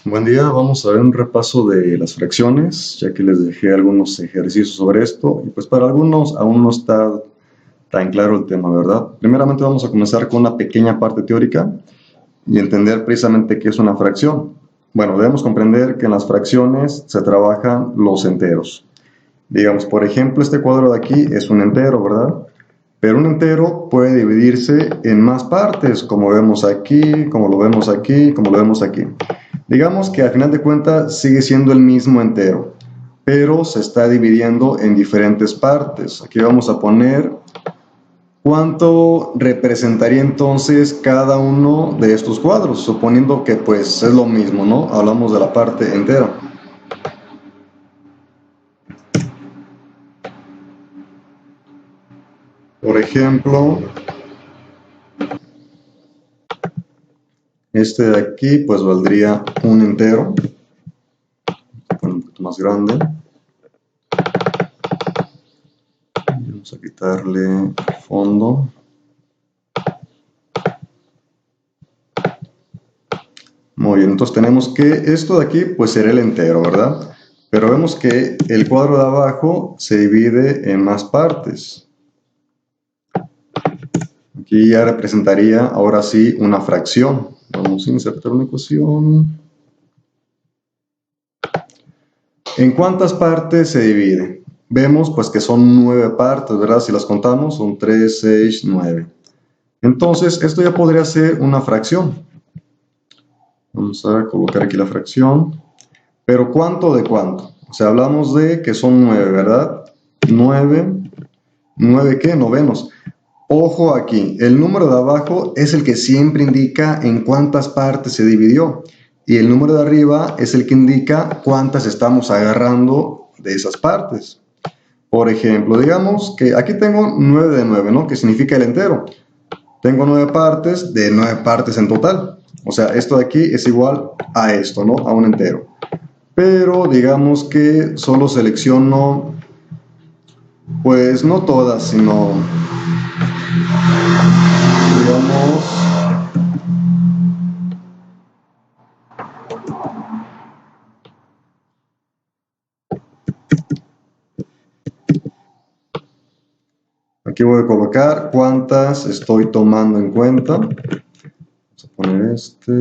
Buen día, vamos a ver un repaso de las fracciones, ya que les dejé algunos ejercicios sobre esto, y pues para algunos aún no está tan claro el tema, ¿verdad? Primeramente vamos a comenzar con una pequeña parte teórica y entender precisamente qué es una fracción. Bueno, debemos comprender que en las fracciones se trabajan los enteros. Digamos, por ejemplo, este cuadro de aquí es un entero, ¿verdad? Pero un entero puede dividirse en más partes, como vemos aquí, como lo vemos aquí, como lo vemos aquí. Digamos que al final de cuentas sigue siendo el mismo entero, pero se está dividiendo en diferentes partes. Aquí vamos a poner cuánto representaría entonces cada uno de estos cuadros, suponiendo que pues es lo mismo, ¿no? Hablamos de la parte entera. Por ejemplo, este de aquí pues valdría un entero, un poquito más grande. Vamos a quitarle fondo. Muy bien, entonces tenemos que esto de aquí pues será el entero, ¿verdad? Pero vemos que el cuadro de abajo se divide en más partes. Aquí ya representaría ahora sí una fracción. Vamos a insertar una ecuación. ¿En cuántas partes se divide? Vemos pues que son 9 partes, ¿verdad? Si las contamos son 3, 6, 9. Entonces esto ya podría ser una fracción. Vamos a colocar aquí la fracción. Pero ¿cuánto de cuánto? O sea, hablamos de que son 9, ¿verdad? 9, ¿9 qué? Novenos. Ojo aquí, el número de abajo es el que siempre indica en cuántas partes se dividió. Y el número de arriba es el que indica cuántas estamos agarrando de esas partes. Por ejemplo, digamos que aquí tengo 9 de 9, ¿no? Que significa el entero. Tengo 9 partes de 9 partes en total. O sea, esto de aquí es igual a esto, ¿no? A un entero. Pero digamos que solo selecciono, pues no todas, sino, digamos, aquí voy a colocar cuántas estoy tomando en cuenta. Vamos a poner este.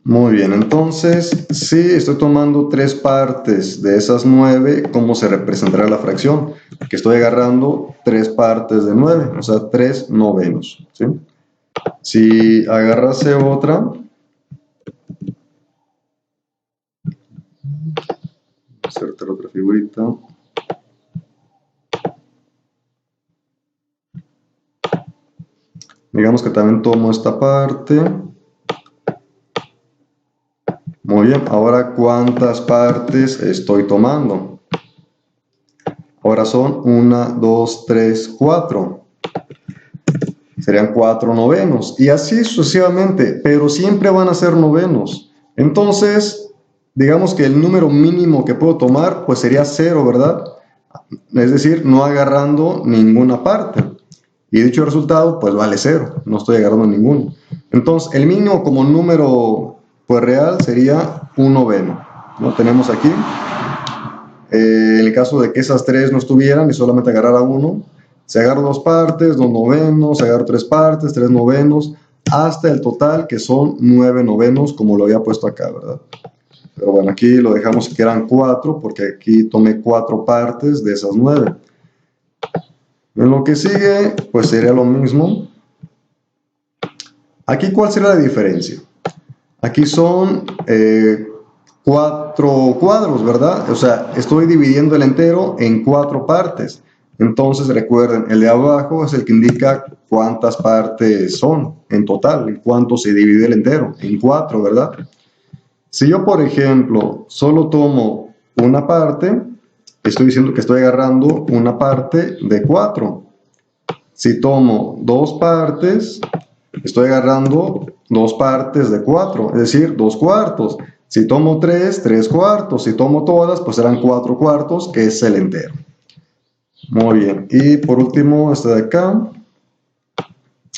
Muy bien, entonces, si estoy tomando 3 partes de esas 9, ¿cómo se representará la fracción? Que estoy agarrando 3 partes de 9, o sea, 3 novenos, ¿sí? Si agarrase otra, insertar otra figurita. Digamos que también tomo esta parte. Muy bien, ahora ¿cuántas partes estoy tomando? Ahora son 1, 2, 3, 4. Serían 4 novenos. Y así sucesivamente, pero siempre van a ser novenos. Entonces, digamos que el número mínimo que puedo tomar, pues sería 0, ¿verdad? Es decir, no agarrando ninguna parte. Y dicho resultado, pues vale 0. No estoy agarrando ninguno. Entonces, el mínimo como número pues real sería un noveno. ¿No? Tenemos aquí. En el caso de que esas 3 no estuvieran y solamente agarrara uno, se agarra 2 partes, 2 novenos, se agarra 3 partes, 3 novenos, hasta el total que son 9 novenos, como lo había puesto acá, ¿verdad? Pero bueno, aquí lo dejamos que eran 4, porque aquí tomé 4 partes de esas 9. En lo que sigue, pues sería lo mismo. Aquí, ¿cuál sería la diferencia? Aquí son 4 cuadros, ¿verdad? O sea, estoy dividiendo el entero en 4 partes. Entonces, recuerden, el de abajo es el que indica cuántas partes son en total, en cuánto se divide el entero, en 4, ¿verdad? Si yo, por ejemplo, solo tomo una parte, estoy diciendo que estoy agarrando una parte de 4. Si tomo 2 partes, estoy agarrando 2 partes de 4, es decir, 2 cuartos. Si tomo 3, 3 cuartos. Si tomo todas, pues serán 4 cuartos, que es el entero. Muy bien. Y por último, este de acá.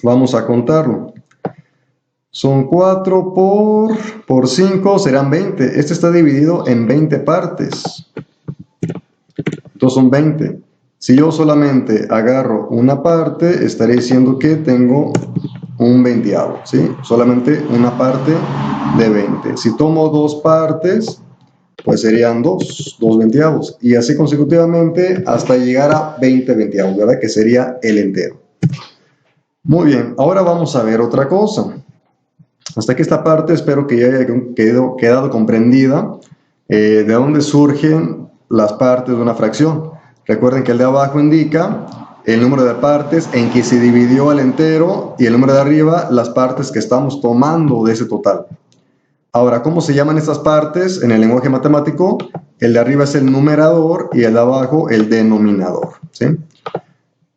Vamos a contarlo. Son 4 por 5, serán 20. Este está dividido en 20 partes. Entonces son 20. Si yo solamente agarro una parte, estaré diciendo que tengo un veinteavo, ¿sí? Solamente una parte de 20. Si tomo dos partes, pues serían dos veinteavos. Y así consecutivamente hasta llegar a 20 veinteavos, ¿verdad? Que sería el entero. Muy bien, ahora vamos a ver otra cosa. Hasta aquí esta parte espero que ya haya quedado comprendida de dónde surgen las partes de una fracción. Recuerden que el de abajo indica el número de partes en que se dividió el entero y el número de arriba las partes que estamos tomando de ese total. Ahora, ¿cómo se llaman estas partes en el lenguaje matemático? El de arriba es el numerador y el de abajo el denominador, ¿sí?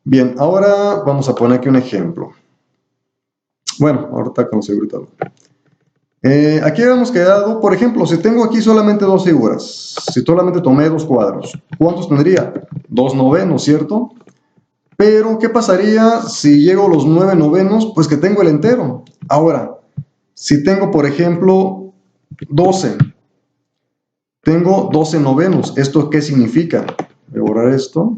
Bien, ahora vamos a poner aquí un ejemplo. Bueno, ahorita con seguridad. Aquí habíamos quedado, por ejemplo, si tengo aquí solamente dos figuras, si solamente tomé dos cuadros, ¿cuántos tendría? 2 novenos, ¿cierto? Pero, ¿qué pasaría si llego a los 9 novenos? Pues que tengo el entero. Ahora, si tengo, por ejemplo, 12, tengo 12 novenos. ¿Esto qué significa? Voy a borrar esto.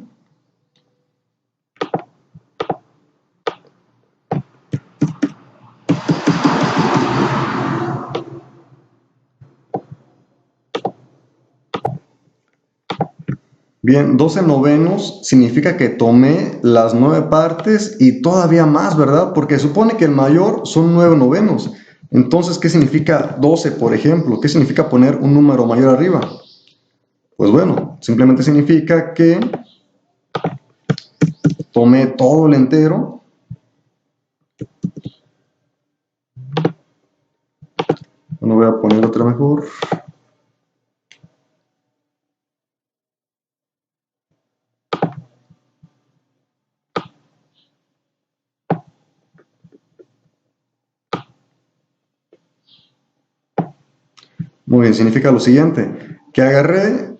Bien, 12 novenos significa que tomé las 9 partes y todavía más, ¿verdad? Porque supone que el mayor son 9 novenos. Entonces, ¿qué significa 12, por ejemplo? ¿Qué significa poner un número mayor arriba? Pues bueno, simplemente significa que tomé todo el entero. Bueno, voy a poner otra mejor. Muy bien, significa lo siguiente, que agarré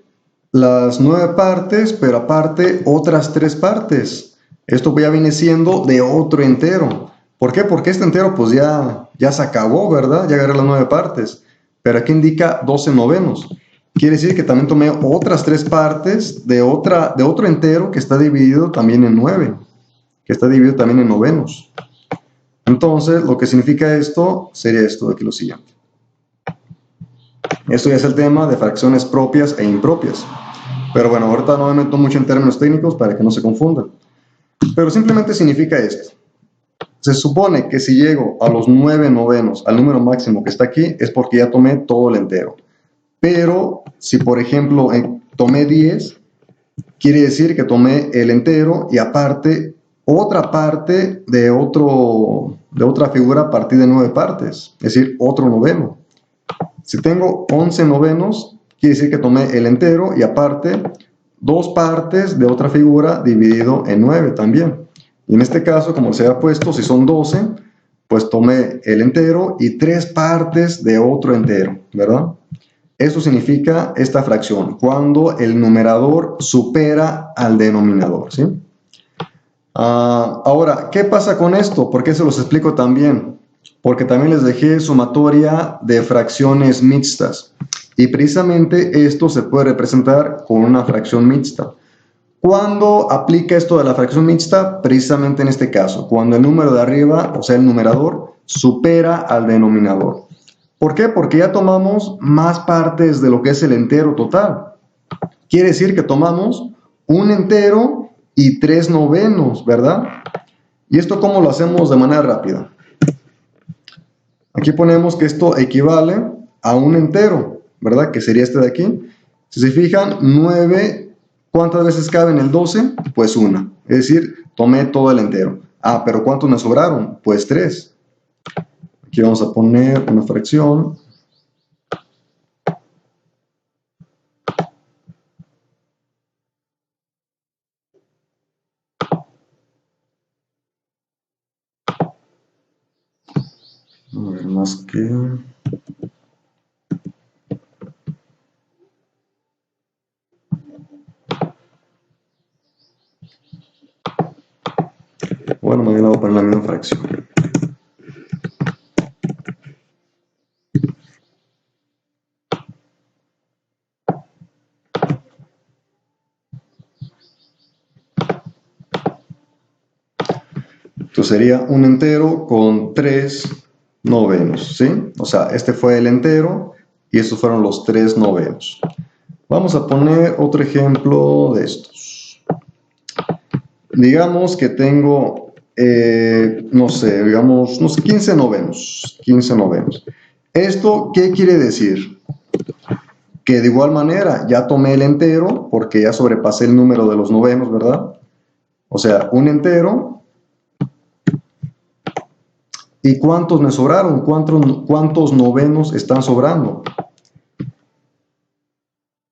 las 9 partes, pero aparte otras 3 partes. Esto ya viene siendo de otro entero. ¿Por qué? Porque este entero pues ya se acabó, ¿verdad? Ya agarré las 9 partes. Pero aquí indica 12 novenos. Quiere decir que también tomé otras 3 partes de otro entero que está dividido también en 9, que está dividido también en novenos. Entonces, lo que significa esto sería esto de aquí lo siguiente. Esto ya es el tema de fracciones propias e impropias. Pero bueno, ahorita no me meto mucho en términos técnicos para que no se confundan. Pero simplemente significa esto. Se supone que si llego a los 9 novenos, al número máximo que está aquí, es porque ya tomé todo el entero. Pero si por ejemplo tomé 10, quiere decir que tomé el entero y aparte otra parte de otra figura a partir de 9 partes, es decir, otro noveno. Si tengo 11 novenos, quiere decir que tomé el entero y aparte 2 partes de otra figura dividido en 9 también. Y en este caso, como se ha puesto, si son 12, pues tomé el entero y 3 partes de otro entero, ¿verdad? Eso significa esta fracción, cuando el numerador supera al denominador, ¿sí? Ahora, ¿qué pasa con esto? ¿Por qué se los explico también? Porque también les dejé sumatoria de fracciones mixtas. Y precisamente esto se puede representar con una fracción mixta. ¿Cuándo aplica esto de la fracción mixta? Precisamente en este caso, cuando el número de arriba, o sea el numerador, supera al denominador. ¿Por qué? Porque ya tomamos más partes de lo que es el entero total. Quiere decir que tomamos un entero y 3 novenos, ¿verdad? ¿Y esto cómo lo hacemos de manera rápida? Aquí ponemos que esto equivale a un entero, ¿verdad? Que sería este de aquí. Si se fijan, 9, ¿cuántas veces cabe en el 12? Pues una. Es decir, tomé todo el entero. Ah, pero ¿cuántos me sobraron? Pues 3. Aquí vamos a poner una fracción. A ver, más que... Bueno, me voy a poner la misma fracción. pues sería un entero con 3 novenos, ¿sí? O sea, este fue el entero y estos fueron los 3 novenos. Vamos a poner otro ejemplo de estos. Digamos que tengo, no sé, 15 novenos. 15 novenos. ¿Esto qué quiere decir? Que de igual manera ya tomé el entero porque ya sobrepasé el número de los novenos, ¿verdad? O sea, un entero. ¿Y cuántos me sobraron? ¿Cuántos novenos están sobrando?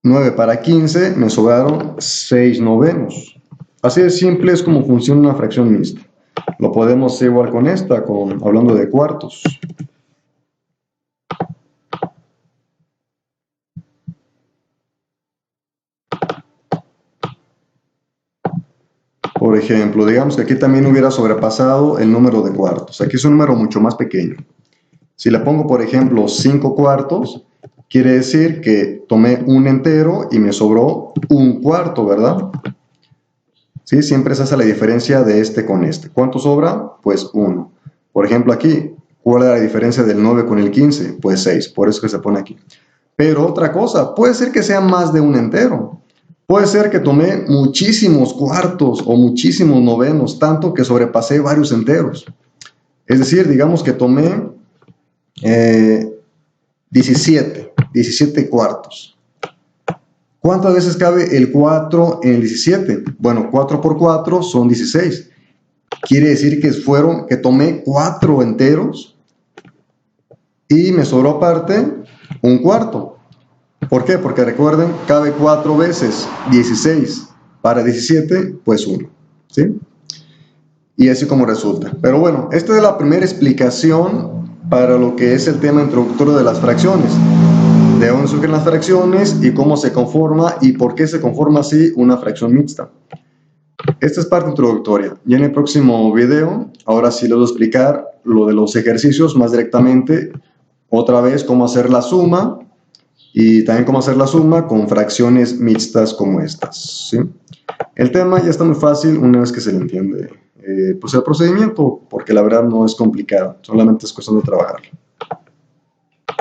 9 para 15 me sobraron 6 novenos. Así de simple es como funciona una fracción mixta. Lo podemos hacer igual con esta, hablando de cuartos. Por ejemplo, digamos que aquí también hubiera sobrepasado el número de cuartos. Aquí es un número mucho más pequeño. Si le pongo, por ejemplo, 5 cuartos, quiere decir que tomé un entero y me sobró un cuarto, ¿verdad? ¿Sí? Siempre se hace la diferencia de este con este. ¿Cuánto sobra? Pues 1. Por ejemplo, aquí, ¿cuál es la diferencia del 9 con el 15? Pues 6, por eso que se pone aquí. Pero otra cosa, puede ser que sea más de un entero. Puede ser que tomé muchísimos cuartos o muchísimos novenos, tanto que sobrepasé varios enteros. Es decir, digamos que tomé 17 cuartos. ¿Cuántas veces cabe el 4 en el 17? Bueno, 4 por 4 son 16. Quiere decir que tomé 4 enteros y me sobró aparte un cuarto. ¿Por qué? Porque recuerden, cabe 4 veces 16 para 17, pues 1. ¿Sí? Y así como resulta. Pero bueno, esta es la primera explicación para lo que es el tema introductorio de las fracciones. De dónde surgen las fracciones y cómo se conforma y por qué se conforma así una fracción mixta. Esta es parte introductoria. Y en el próximo video, ahora sí les voy a explicar lo de los ejercicios más directamente. Otra vez, cómo hacer la suma y también cómo hacer la suma con fracciones mixtas como estas, ¿sí? El tema ya está muy fácil una vez que se le entiende pues el procedimiento, porque la verdad no es complicado, solamente es cuestión de trabajarlo.